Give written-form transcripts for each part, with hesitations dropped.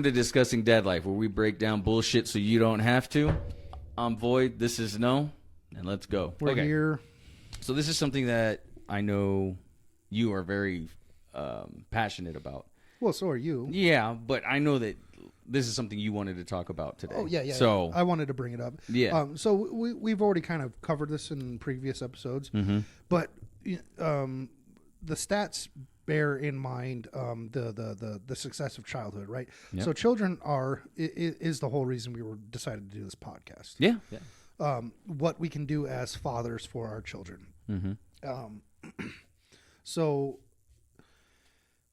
to Discussing Dad Life, where we break down bullshit so you don't have to. I'm Void. This is No, and let's go. We're here. So this is something that I know you are very passionate about. Well, so are you. Yeah, but I know that this is something you wanted to talk about today. Oh, yeah. So I wanted to bring it up. Yeah. So we've already kind of covered this in previous episodes, but the stats bear in mind the success of childhood, right? Yep. So children is the whole reason we were decided to do this podcast. Yeah. What we can do as fathers for our children. So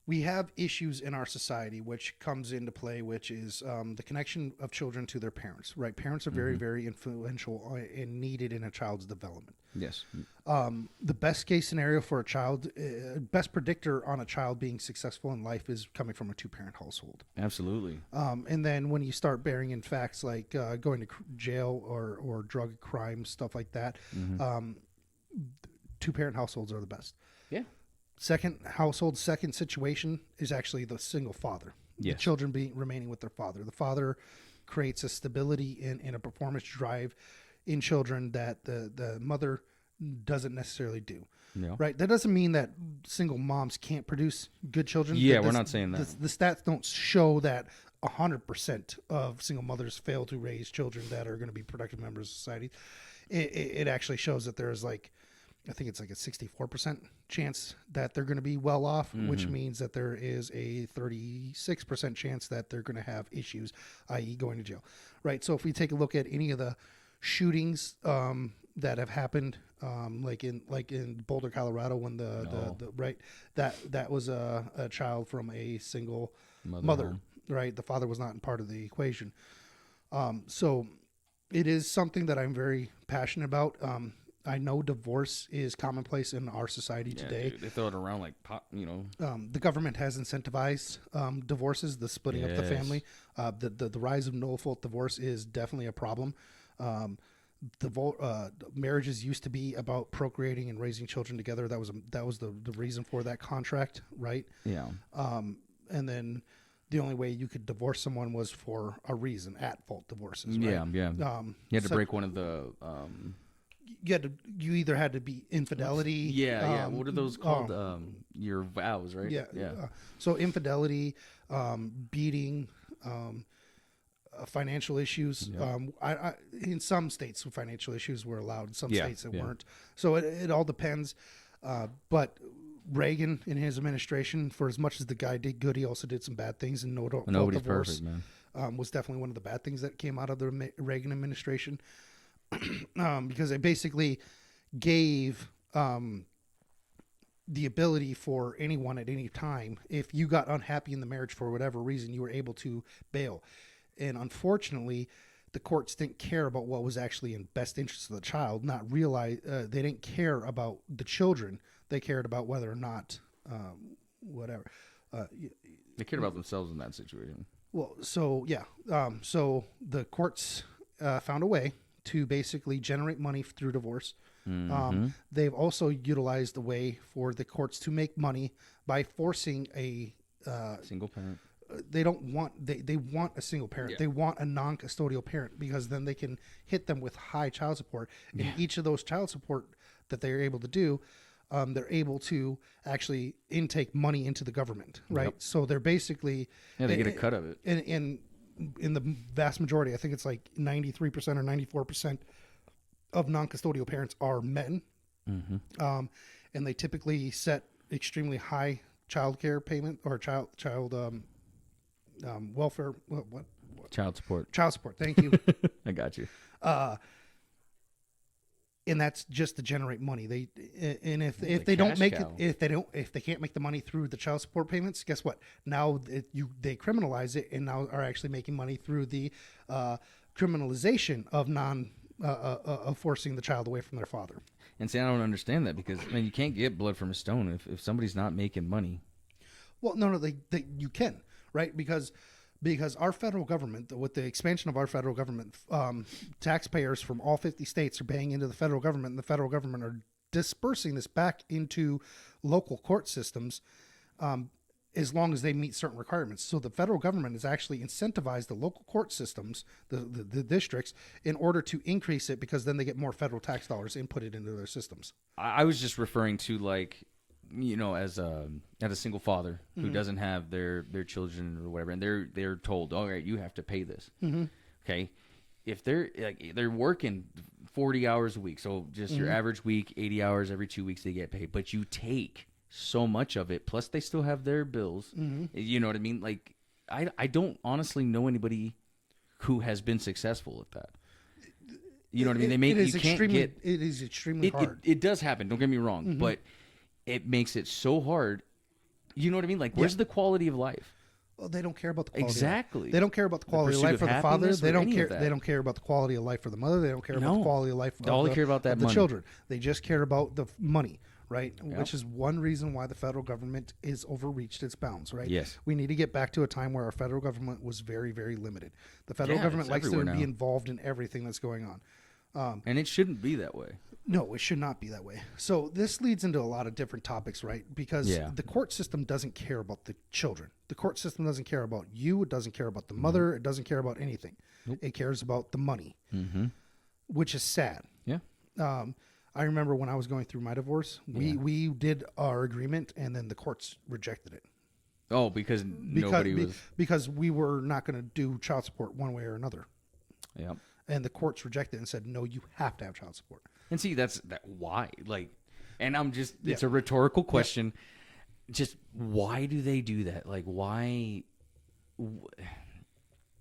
we have issues in our society which comes into play, which is the connection of children to their parents, right? Parents are very, very influential and needed in a child's development. Yes. The best case scenario for a child, best predictor on a child being successful in life is coming from a two-parent household. Absolutely. And then when you start bearing in facts like going to jail or drug crime, stuff like that, two-parent households are the best. Yeah. Second situation is actually the single father. Yes. The children remaining with their father. The father creates a stability and a performance drive in children that the mother doesn't necessarily do. Yeah. Right? That doesn't mean that single moms can't produce good children. Yeah, we're not saying that. The stats don't show that 100% of single mothers fail to raise children that are going to be productive members of society. It actually shows that there's I think it's like a 64% chance that they're going to be well off, which means that there is a 36% chance that they're going to have issues, i.e. going to jail. Right. So if we take a look at any of the shootings that have happened, like in Boulder, Colorado, when the right, that was a child from a single mother, right? The father was not part of the equation. So it is something that I'm very passionate about. I know divorce is commonplace in our society today. Dude, they throw it around like pot, The government has incentivized divorces, the splitting up the family. The rise of no fault divorce is definitely a problem. Marriages used to be about procreating and raising children together. That was the reason for that contract, right? Yeah. And then the only way you could divorce someone was for a reason, at fault divorces. Right? Yeah. You had to break one of the. You either had to be infidelity. Yeah. What are those called? Your vows, right? Yeah. So infidelity, beating, financial issues. Yeah. I in some states, financial issues were allowed. In some states, it Yeah. weren't. So it all depends. But Reagan in his administration, for as much as the guy did good, he also did some bad things. And Nobody's divorce, perfect, man. was definitely one of the bad things that came out of the Reagan administration. Because it basically gave the ability for anyone at any time, if you got unhappy in the marriage for whatever reason, you were able to bail. And unfortunately, the courts didn't care about what was actually in best interest of the child. Not realize they didn't care about the children. They cared about whether or not whatever. They cared about themselves in that situation. Well, so yeah. So the courts found a way to basically generate money through divorce. They've also utilized a way for the courts to make money by forcing a Single parent. They want a single parent. Yeah. They want a non-custodial parent, because then they can hit them with high child support. And each of those child support that they're able to do, they're able to actually intake money into the government, right? Yep. So they're basically they get a cut of it. And in the vast majority, I think it's like 93% or 94% of non-custodial parents are men. And they typically set extremely high child care payment or child welfare. What? Child support. Child support. Thank you. I got you. And that's just to generate money. If The they don't cash make cow. it, if they can't make the money through the child support payments, guess what? Now they criminalize it, and now are actually making money through the criminalization of of forcing the child away from their father. And see, I don't understand that, because you can't get blood from a stone if somebody's not making money. Well, no, you can, right? Because our federal government, with the expansion of our federal government, taxpayers from all 50 states are paying into the federal government, and the federal government are dispersing this back into local court systems. as long as they meet certain requirements. So the federal government has actually incentivized the local court systems, the districts, in order to increase it, because then they get more federal tax dollars inputted into their systems. I was just referring to, like, as a single father who doesn't have their children or whatever, and they're told, all right, you have to pay this. Okay, if they're working 40 hours a week, so just your average week, 80 hours every 2 weeks they get paid, but you take so much of it, plus they still have their bills. You know what I mean? Like, I don't honestly know anybody who has been successful at that. You know what I mean? They make it is extremely hard. It does happen. Don't get me wrong, but it makes it so hard. You know what I mean? Like, where's the quality of life? Well, they don't care about the quality. Exactly. They don't care about the quality of life for the father. They don't care. They They don't care about the quality of life for the mother. They don't care about the quality of life. All they care about that the money. Children. They just care about the money, right? Yep. Which is one reason why the federal government is overreached its bounds, right? Yes. We need to get back to a time where our federal government was very, very limited. The federal government likes to be involved in everything that's going on. And it shouldn't be that way. No, it should not be that way. So this leads into a lot of different topics, right? Because the court system doesn't care about the children. The court system doesn't care about you. It doesn't care about the mother. It doesn't care about anything. Nope. It cares about the money, which is sad. Yeah. I remember when I was going through my divorce, we did our agreement, and then the courts rejected it. Oh, because nobody was... Because we were not going to do child support one way or another. Yeah. And the courts rejected it and said, no, you have to have child support. And see, that's why. Like, and I'm just, it's a rhetorical question. Just why do they do that? Like, why?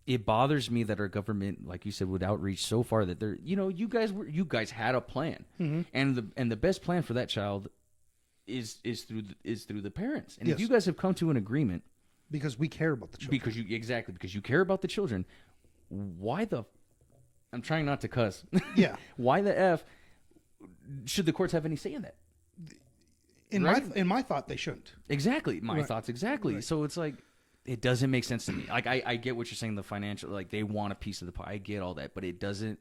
It bothers me that our government, like you said, would outreach so far that they're, you guys had a plan, and the best plan for that child is through the parents. And if you guys have come to an agreement, because we care about the children, because you care about the children, why the? I'm trying not to cuss. Yeah. Why the F should the courts have any say in that? In my thought, they shouldn't. Exactly. My thoughts exactly. Right. So it's like, it doesn't make sense to me. Like, I get what you're saying, the financial, like, they want a piece of the pie. I get all that, but it doesn't.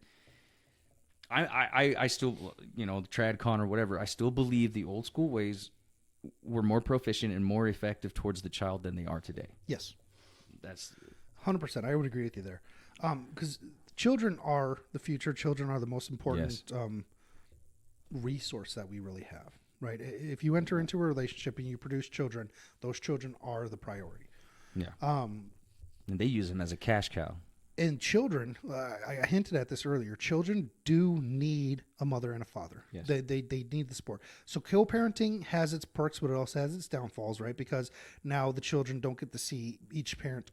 I still, TradCon or whatever, I still believe the old school ways were more proficient and more effective towards the child than they are today. Yes. That's 100%. I would agree with you there. Because children are the future. Children are the most important resource that we really have, right? If you enter into a relationship and you produce children, those children are the priority. Yeah. And they use them as a cash cow. And children, I hinted at this earlier, children do need a mother and a father. Yes. They need the support. So co-parenting has its perks, but it also has its downfalls, right? Because now the children don't get to see each parent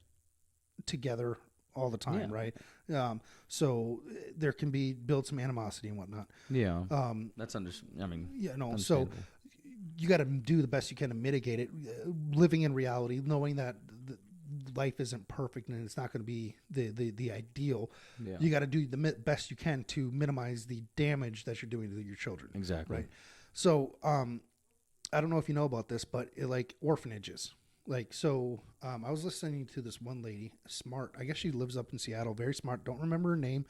together all the time, right? So there can build some animosity and whatnot. Yeah. That's so you got to do the best you can to mitigate it, living in reality, knowing that life isn't perfect and it's not going to be the ideal. Yeah. You got to do the best you can to minimize the damage that you're doing to your children. Exactly. Right. So, I don't know if you know about this, but like orphanages, I was listening to this one lady, smart. I guess she lives up in Seattle, very smart. Don't remember her name,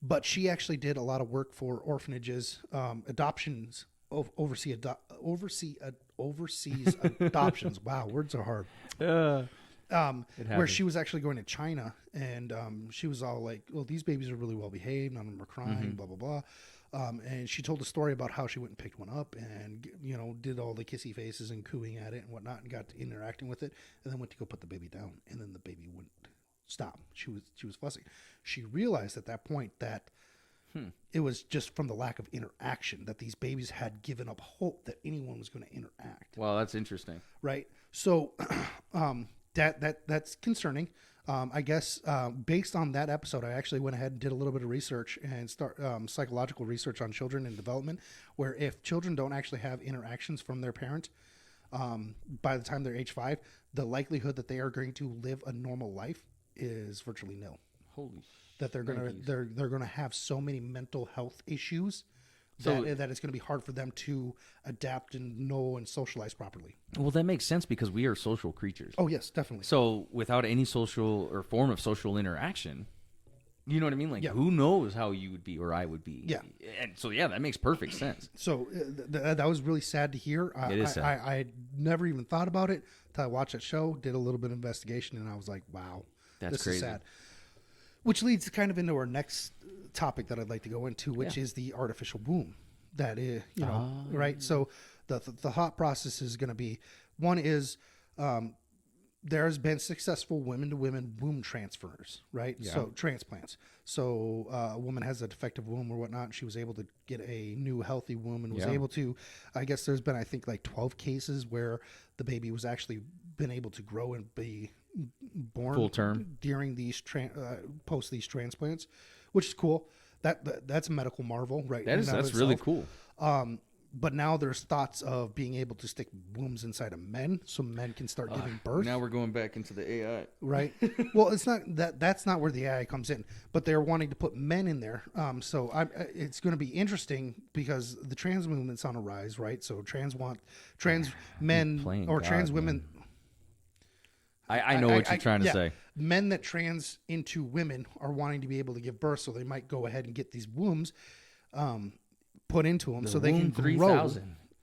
but she actually did a lot of work for orphanages, adoptions, overseas adoptions. Wow, words are hard. Where she was actually going to China, and she was all like, "Well, these babies are really well behaved. None of them are crying." Blah blah blah. And she told a story about how she went and picked one up and, did all the kissy faces and cooing at it and whatnot and got to interacting with it, and then went to go put the baby down, and then the baby wouldn't stop. She was fussing. She realized at that point that it was just from the lack of interaction that these babies had given up hope that anyone was going to interact. Wow, that's interesting. Right. So that's concerning. I guess based on that episode, I actually went ahead and did a little bit of research and psychological research on children and development, where if children don't actually have interactions from their parent by the time they're age 5, the likelihood that they are going to live a normal life is virtually nil. Holy! That they're gonna have so many mental health issues that it's going to be hard for them to adapt and know and socialize properly. Well, that makes sense because we are social creatures. Oh, yes, definitely. So without any social or form of social interaction, You know what I mean? Like, Yeah. who knows how you would be or I would be? Yeah. And so, yeah, that makes perfect sense. So that was really sad to hear. It is sad. I never even thought about it until I watched that show, did a little bit of investigation, and I was like, wow, That's this crazy. is sad. Which leads kind of into our next topic that I'd like to go into, which is the artificial womb. That is, right? So the thought process is going to be, one is there has been successful women-to-women womb transfers, right? Yeah. So transplants. So a woman has a defective womb or whatnot, and she was able to get a new healthy womb and was able to, I guess there's been, I think, like 12 cases where the baby was actually been able to grow and be born Full term during these post these transplants, which is cool. That's a medical marvel, right? That's really cool. But now there's thoughts of being able to stick wombs inside of men, so men can start giving birth. Now we're going back into the AI, right? Well, it's not that's not where the AI comes in, but they're wanting to put men in there. It's going to be interesting because the trans movement's on a rise, right? So trans men or trans women. I know what you're trying to say. Men that trans into women are wanting to be able to give birth, so they might go ahead and get these wombs put into them, so they can grow.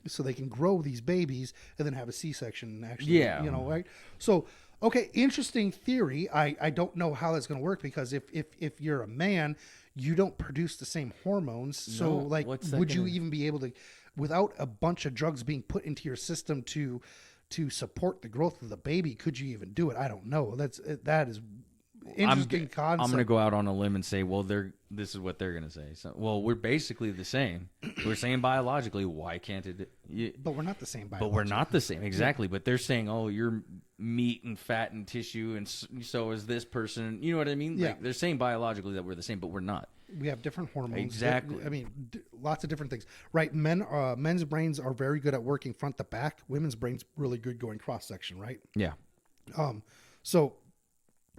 So they can grow these babies and then have a C-section. Actually, right? So, okay, interesting theory. I don't know how that's going to work because if you're a man, you don't produce the same hormones. So, like, would you even be able to, without a bunch of drugs being put into your system to support the growth of the baby, could you even do it? I don't know. That is interesting concept. I'm going to go out on a limb and say, well, this is what they're going to say. So, well, we're basically the same. We're saying biologically, why can't it? But we're not the same biologically. But we're not the same, exactly. But they're saying, oh, you're meat and fat and tissue, and so is this person. You know what I mean? Yeah. Like, they're saying biologically that we're the same, but we're not. We have different hormones. Exactly. I mean, lots of different things, right? Men's brains are very good at working front to back. Women's brains really good going cross section, right? Yeah. So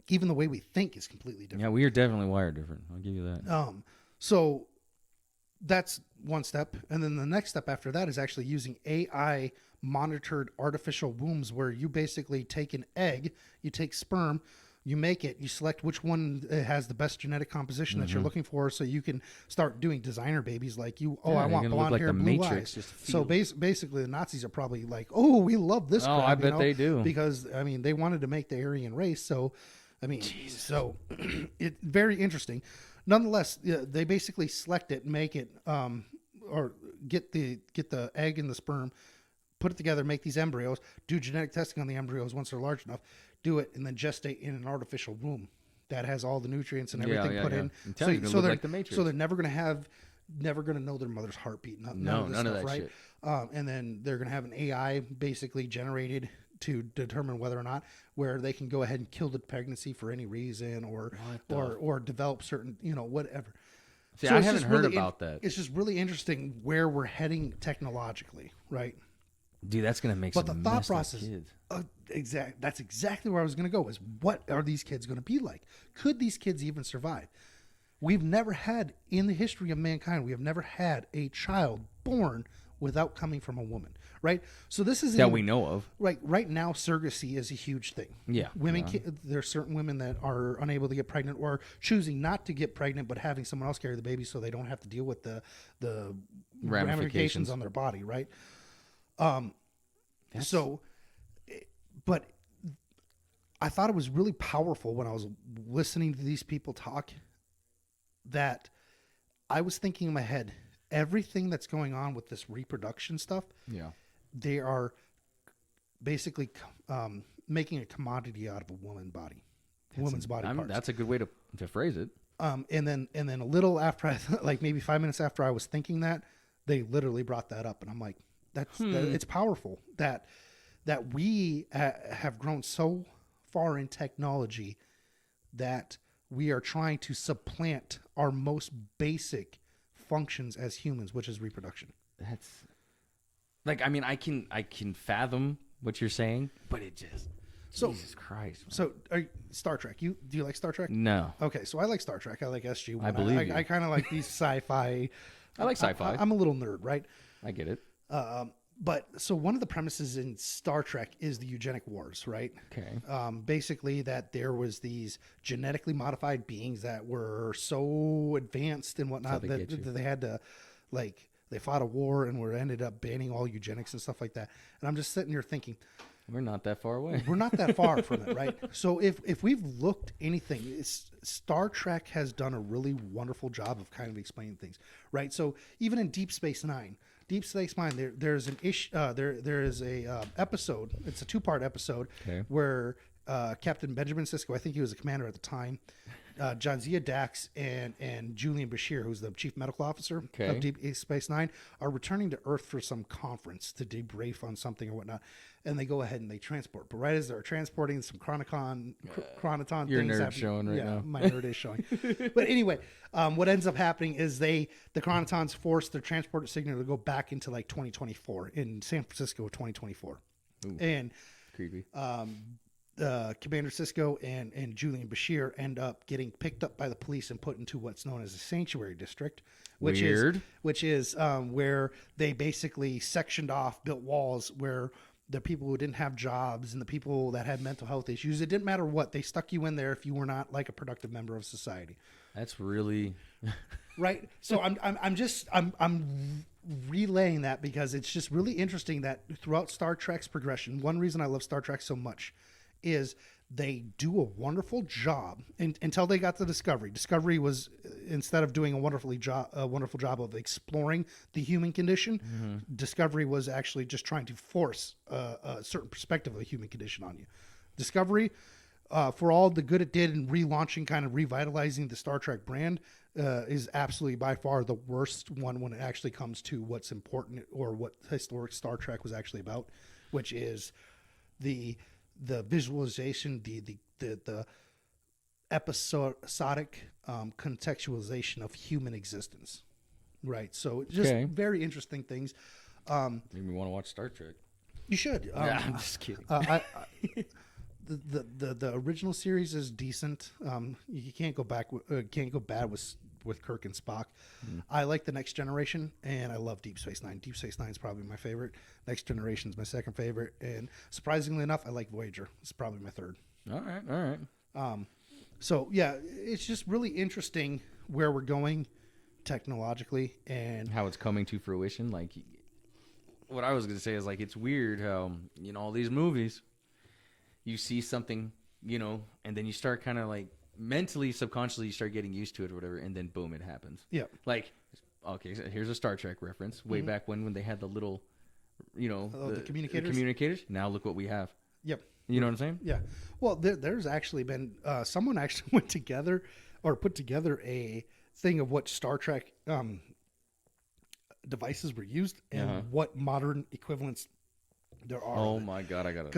even the way we think is completely different. Yeah, we are definitely wired different. I'll give you that. So that's one step, and then the next step after that is actually using AI monitored artificial wombs, where you basically take an egg, you take sperm. You make it, you select which one has the best genetic composition that you're looking for, so you can start doing designer babies like you. I want blonde hair, blue eyes. So basically, the Nazis are probably like, oh, we love this crap. I bet they do. Because, I mean, they wanted to make the Aryan race. So, I mean, it's very interesting. Nonetheless, they basically select it, make it, or get the egg and the sperm, put it together, make these embryos, do genetic testing on the embryos once they're large enough, do it, and then gestate in an artificial womb that has all the nutrients and everything put in. So they're like the Matrix. So they're never going to know their mother's heartbeat. None of that right? Shit. And then they're going to have an AI basically generated to determine whether or not, where they can go ahead and kill the pregnancy for any reason, or develop certain, whatever. See, I haven't heard about that. It's just really interesting where we're heading technologically, right? Dude, that's going to make some messed up kids. But the thought process, that's exactly where I was going to go, is what are these kids going to be like? Could these kids even survive? We've never had, in the history of mankind, we have never had a child born without coming from a woman, right? So this is... That we know of. Right now, surrogacy is a huge thing. Yeah. There are certain women that are unable to get pregnant or choosing not to get pregnant, but having someone else carry the baby so they don't have to deal with the ramifications on their body, right? But I thought it was really powerful when I was listening to these people talk, that I was thinking in my head, everything that's going on with this reproduction stuff, they are basically making a commodity out of a woman's body parts. That's a good way to phrase it. And then a little after, like maybe 5 minutes after I was thinking that, they literally brought that up, and I'm like, it's powerful that we have grown so far in technology that we are trying to supplant our most basic functions as humans, which is reproduction. That's like, I mean, I can fathom what you're saying, but it just Jesus Christ. Man. So Star Trek. Do you like Star Trek? No. Okay, so I like Star Trek. I like SG-1. I believe you. I kind of like these sci-fi. I like sci-fi. I'm a little nerd, right? I get it. But so one of the premises in Star Trek is the eugenic wars, right? Okay. Basically, that there was these genetically modified beings that were so advanced and whatnot that they had to, like, they fought a war and were ended up banning all eugenics and stuff like that. And I'm just sitting here thinking, we're not that far away. We're not that far from it, right? So if we've looked anything, Star Trek has done a really wonderful job of kind of explaining things, right? So even in Deep Space Nine, there's an issue. There is a episode. It's a 2-part episode where Captain Benjamin Sisko, I think he was a commander at the time, Jadzia Dax and Julian Bashir, who's the chief medical officer of Deep Space Nine, are returning to Earth for some conference to debrief on something or whatnot. And they go ahead and they transport. But right as they're transporting, some chronoton your things nerd happen. showing right now. My nerd is showing. But anyway, what ends up happening is the chronotons force their transporter signal to go back into like 2024 in San Francisco, 2024. Ooh, and creepy. Commander Sisko and Julian Bashir end up getting picked up by the police and put into what's known as a sanctuary district, which is where they basically sectioned off, built walls where the people who didn't have jobs and the people that had mental health issues, it didn't matter what, they stuck you in there if you were not like a productive member of society. That's really right. So I'm relaying that because it's just really interesting that throughout Star Trek's progression, one reason I love Star Trek so much is they do a wonderful job until they got to Discovery. Discovery was, instead of doing a wonderful job of exploring the human condition, Discovery was actually just trying to force a certain perspective of the human condition on you. Discovery, for all the good it did in relaunching, kind of revitalizing the Star Trek brand, is absolutely by far the worst one when it actually comes to what's important or what historic Star Trek was actually about, which is the visualization, the episodic contextualization of human existence, right? So just very interesting things. Made me want to watch Star Trek. You should. I'm just kidding. The original series is decent. You can't go back. Can't go bad with Kirk and Spock. I like the Next Generation, and I love Deep Space Nine. Deep Space Nine is probably my favorite. Next Generation is my second favorite, and surprisingly enough, I like Voyager. It's probably my third. All right. So yeah, it's just really interesting where we're going technologically and how it's coming to fruition. Like, what I was going to say is, like, it's weird how, all these movies, you see something, and then you start kind of like mentally, subconsciously, you start getting used to it or whatever, and then boom, it happens. Yeah. Like, okay, so here's a Star Trek reference. Way back when they had the little, the communicators. The communicators. Now look what we have. Yep. You know what I'm saying? Yeah. Well, there's actually been someone actually put together a thing of what Star Trek devices were used and what modern equivalents there are. Oh my God, I gotta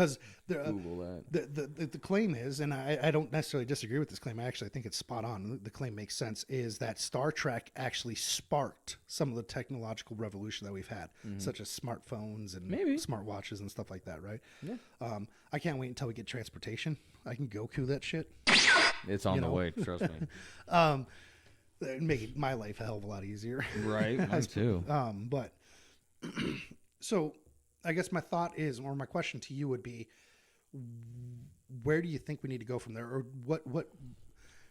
Google that. The claim is, and I don't necessarily disagree with this claim. I actually think it's spot on. The claim makes sense. Is that Star Trek actually sparked some of the technological revolution that we've had, such as smartphones and smartwatches and stuff like that, right? Yeah. I can't wait until we get transportation. I can Goku that shit. It's on the way. Trust me. Making my life a hell of a lot easier. Right. Mine too. But so I guess my thought is, or my question to you would be, where do you think we need to go from there? Or what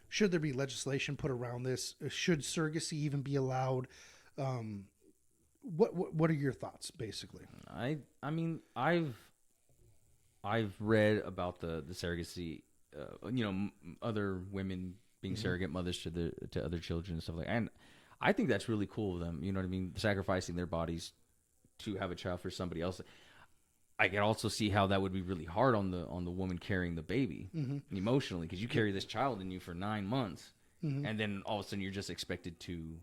should there be legislation put around this? Should surrogacy even be allowed? What are your thoughts, basically? I mean, I've read about the surrogacy, other women being surrogate mothers to other children and stuff like that. And I think that's really cool of them. You know what I mean? Sacrificing their bodies to have a child for somebody else. I can also see how that would be really hard on the woman carrying the baby emotionally, because you carry this child in you for 9 months, and then all of a sudden you're just expected to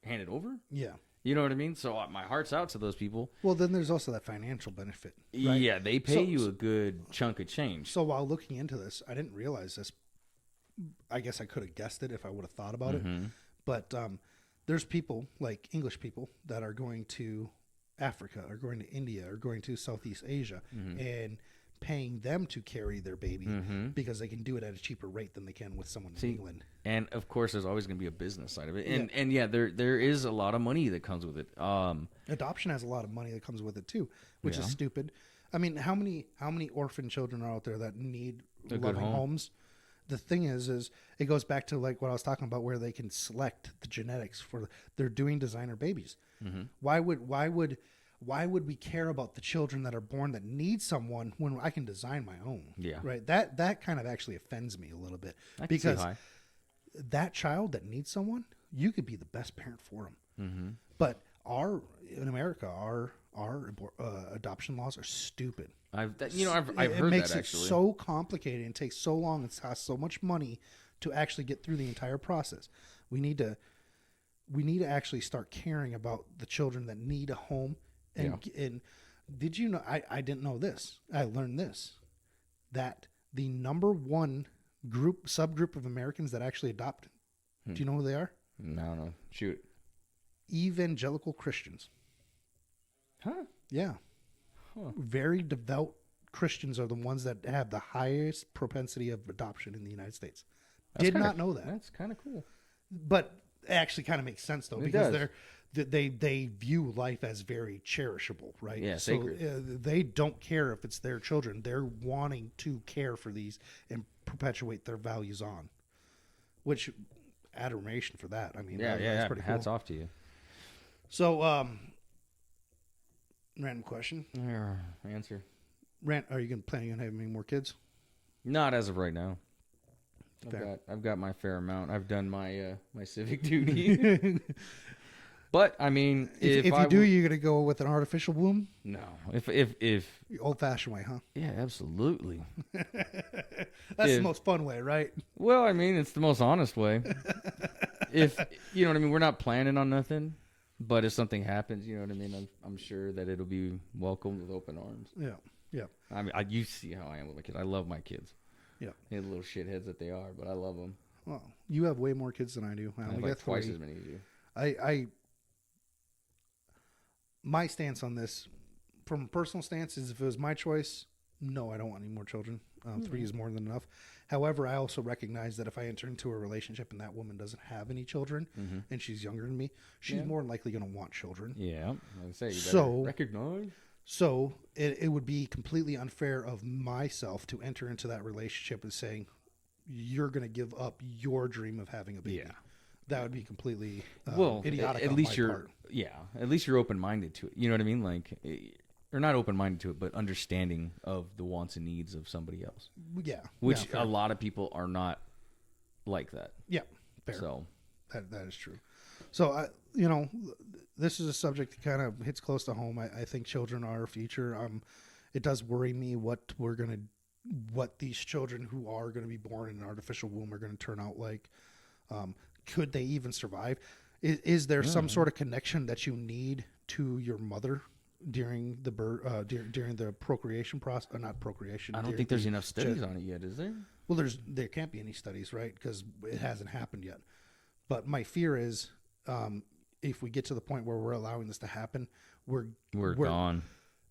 hand it over. Yeah. You know what I mean? So my heart's out to those people. Well, then there's also that financial benefit. Right? Yeah, they pay you a good chunk of change. So while looking into this, I didn't realize this. I guess I could have guessed it if I would have thought about it. But there's people, like English people, that are going to Africa or going to India or going to Southeast Asia and paying them to carry their baby because they can do it at a cheaper rate than they can with someone in England. And of course, there's always going to be a business side of it, and there is a lot of money that comes with it. Adoption has a lot of money that comes with it too, which is stupid. I mean, how many orphan children are out there that need loving homes? The thing is it goes back to like what I was talking about, where they can select the genetics for. They're doing designer babies. Why would we care about the children that are born that need someone when I can design my own? Yeah. Right. That kind of actually offends me a little bit, because that child that needs someone, you could be the best parent for them. But in America, our adoption laws are stupid. I've heard that actually. It makes it so complicated and takes so long and costs so much money to actually get through the entire process. We need to actually start caring about the children that need a home. And did you know? I didn't know this. I learned this, that the number one subgroup of Americans that actually adopt. Do you know who they are? No. Shoot. Evangelical Christians. Huh? Yeah. Huh. Very devout Christians are the ones that have the highest propensity of adoption in the United States. Did not know that. That's kind of cool. But it actually kind of makes sense though, because they view life as very cherishable, right? Yeah, so sacred. They don't care if it's their children. They're wanting to care for these and perpetuate their values on, which adoration for that. I mean, that's pretty cool. Hats off to you. So, random question. Answer. Are you planning on having any more kids? Not as of right now. Fair. I've got my fair amount. I've done my my civic duty. But I mean, if you do, you're gonna go with an artificial womb? No. If old fashioned way, huh? Yeah, absolutely. That's the most fun way, right? Well, I mean, it's the most honest way. If you know what I mean, we're not planning on nothing, but if something happens, you know what I mean. I'm sure that it'll be welcomed with open arms. Yeah. I mean, you see how I am with my kids. I love my kids. Yeah. They're the little shitheads that they are, but I love them. Well, you have way more kids than I do. I only got twice as many as you. My stance on this, from a personal stance, is if it was my choice, no, I don't want any more children. 3 is more than enough. However, I also recognize that if I enter into a relationship and that woman doesn't have any children and she's younger than me, she's more than likely going to want children. Yeah, I would say you better recognize. So it would be completely unfair of myself to enter into that relationship and saying, you're going to give up your dream of having a baby. Yeah. That would be completely idiotic. At least you're open-minded to it. You know what I mean? Like, or not open-minded to it, but understanding of the wants and needs of somebody else. Yeah. Which a lot of people are not like that. Yeah. Fair. So that is true. So this is a subject that kind of hits close to home. I think children are our future. It does worry me what these children who are going to be born in an artificial womb are going to turn out like. Could they even survive? Is there some sort of connection that you need to your mother during the during the procreation process? Or not procreation. I don't think there's enough studies on it yet, is there? Well, there can't be any studies, right? Because it hasn't happened yet. But my fear is, if we get to the point where we're allowing this to happen, we're gone.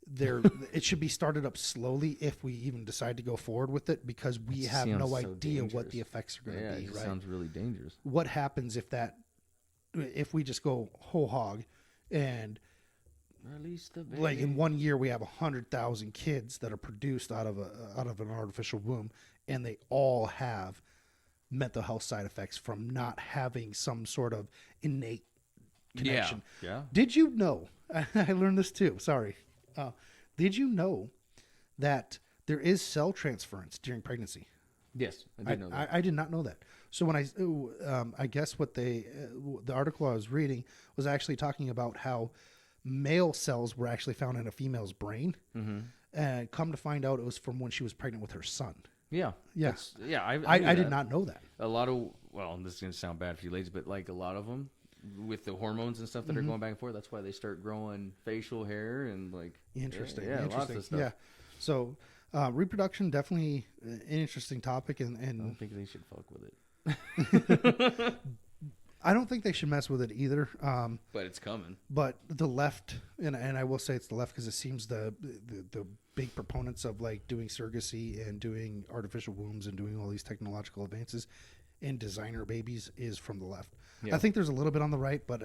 It should be started up slowly if we even decide to go forward with it, because we have no idea what the effects are going to be. It right? Sounds really dangerous. What happens if we just go whole hog and release the baby? Like in 1 year we have 100,000 kids that are produced out of an artificial womb, and they all have mental health side effects from not having some sort of innate connection. Yeah. Did you know? I learned this too. Sorry. Did you know that there is cell transference during pregnancy? Yes, I did know that. I did not know that. So when I guess what the article I was reading was actually talking about how male cells were actually found in a female's brain, and come to find out it was from when she was pregnant with her son. Yeah. Yes. Yeah. I did not know that. A lot of, this is going to sound bad for you ladies, but like a lot of them, with the hormones and stuff that are going back and forth, that's why they start growing facial hair and like interesting. Lots of stuff. Yeah. So reproduction, definitely an interesting topic, and I don't think they should fuck with it. I don't think they should mess with it either. But it's coming. But the left, and I will say it's the left because it seems the big proponents of like doing surrogacy and doing artificial wombs and doing all these technological advances in designer babies is from the left. Yeah. I think there's a little bit on the right, but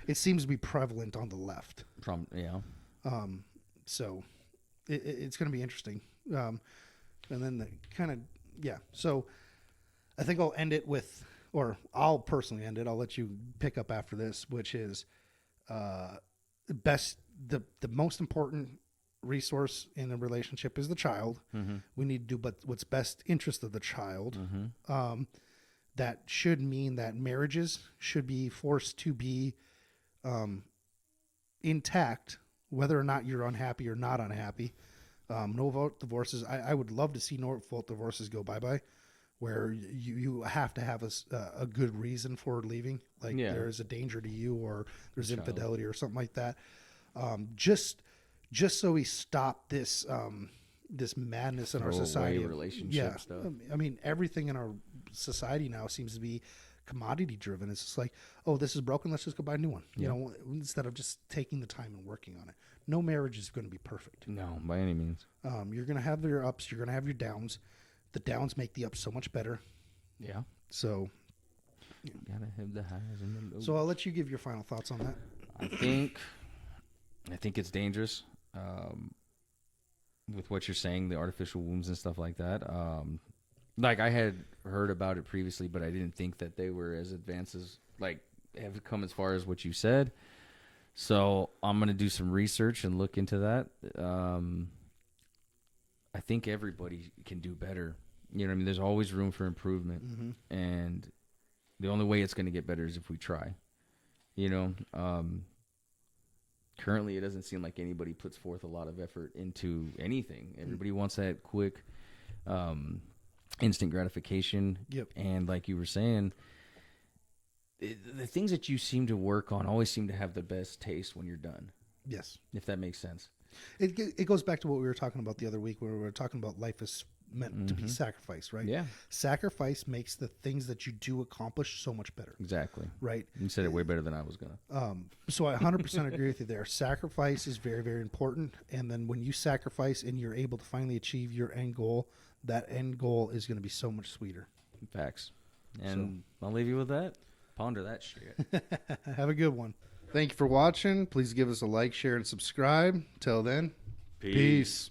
it seems to be prevalent on the left. Yeah. So it's going to be interesting. And then the kind of, yeah. So I think I'll end it with, or I'll personally end it. I'll let you pick up after this, which is the most important resource in a relationship is the child. Mm-hmm. We need to do what's best interest of the child. Mm-hmm. That should mean that marriages should be forced to be intact, whether or not you're unhappy or not unhappy. No vote divorces. I would love to see no vote divorces go bye-bye, where you have to have a good reason for leaving. Like there's a danger to you or there's infidelity or something like that. Just so we stop this this madness in our society. Relationship stuff. I mean, everything in our society now seems to be commodity driven. It's just like, oh, this is broken, let's just go buy a new one. You know, instead of just taking the time and working on it. No marriage is going to be perfect. No, by any means. You're going to have your ups, you're going to have your downs. The downs make the ups so much better. Yeah. So you gotta have the highs and the lows. So I'll let you give your final thoughts on that. I think it's dangerous. With what you're saying, the artificial wombs and stuff like that. Like I had heard about it previously, but I didn't think that they were as advanced as like have come as far as what you said. So I'm gonna do some research and look into that. I think everybody can do better. You know what I mean? There's always room for improvement, and the only way it's gonna get better is if we try. You know. Currently, it doesn't seem like anybody puts forth a lot of effort into anything. Everybody wants that quick, instant gratification. Yep. And like you were saying, the things that you seem to work on always seem to have the best taste when you're done. Yes. If that makes sense. It goes back to what we were talking about the other week where we were talking about life is meant to be sacrificed, right? Yeah. Sacrifice makes the things that you do accomplish so much better. Exactly. Right. You said it way better than I was going to. So I 100% agree with you there. Sacrifice is very, very important. And then when you sacrifice and you're able to finally achieve your end goal, that end goal is going to be so much sweeter. Facts. And I'll leave you with that. Ponder that shit. Have a good one. Thank you for watching. Please give us a like, share, and subscribe. Till then, peace.